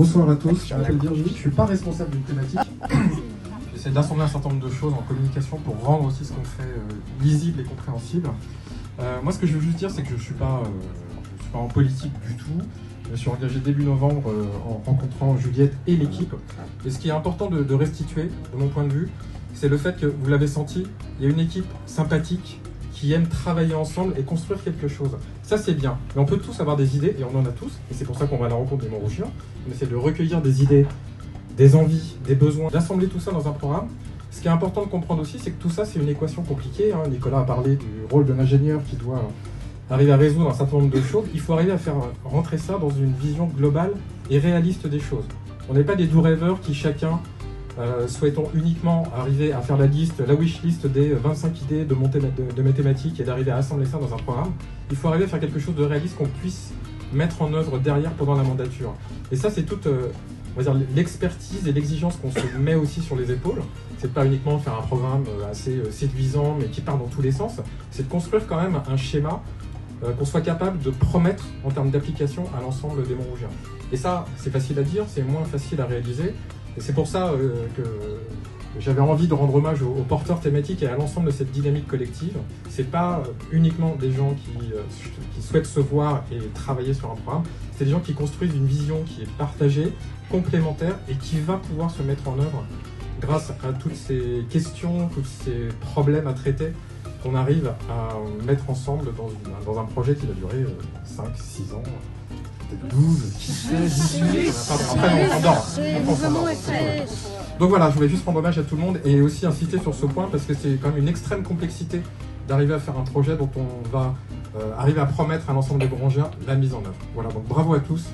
Bonsoir à tous, je m'appelle Virginie, je ne suis pas responsable d'une thématique. J'essaie d'assembler un certain nombre de choses en communication pour rendre aussi ce qu'on fait lisible et compréhensible. Moi, ce que je veux juste dire, c'est que je ne suis pas en politique du tout. Je me suis engagé début novembre en rencontrant Juliette et l'équipe. Et ce qui est important de restituer, de mon point de vue, c'est le fait que, vous l'avez senti, il y a une équipe sympathique qui aime travailler ensemble et construire quelque chose. Ça, c'est bien. Mais on peut tous avoir des idées, et on en a tous, et c'est pour ça qu'on va à la rencontre des Montrougiens. On essaie de recueillir des idées, des envies, des besoins, d'assembler tout ça dans un programme. Ce qui est important de comprendre aussi, c'est que tout ça, c'est une équation compliquée. Nicolas a parlé du rôle de l'ingénieur qui doit arriver à résoudre un certain nombre de choses. Il faut arriver à faire rentrer ça dans une vision globale et réaliste des choses. On n'est pas des doux rêveurs qui, chacun, souhaitons uniquement arriver à faire la liste, la wish list des 25 idées de mathématiques et d'arriver à assembler ça dans un programme. Il faut arriver à faire quelque chose de réaliste qu'on puisse mettre en œuvre derrière pendant la mandature. Et ça, c'est toute on va dire, l'expertise et l'exigence qu'on se met aussi sur les épaules. C'est pas uniquement faire un programme assez séduisant mais qui part dans tous les sens. C'est de construire quand même un schéma qu'on soit capable de promettre en termes d'application à l'ensemble des Montrougiens. Et ça, c'est facile à dire, c'est moins facile à réaliser. Et c'est pour ça que j'avais envie de rendre hommage aux porteurs thématiques et à l'ensemble de cette dynamique collective. C'est pas uniquement des gens qui souhaitent se voir et travailler sur un programme, c'est des gens qui construisent une vision qui est partagée, complémentaire et qui va pouvoir se mettre en œuvre grâce à toutes ces questions, tous ces problèmes à traiter qu'on arrive à mettre ensemble dans un projet qui va durer 5, 6 ans. 12, qui sait, 18, après on dort. Donc voilà, je voulais juste rendre hommage à tout le monde et aussi insister sur ce point parce que c'est quand même une extrême complexité d'arriver à faire un projet dont on va arriver à promettre à l'ensemble des Montrougiens la mise en œuvre. Voilà, donc bravo à tous.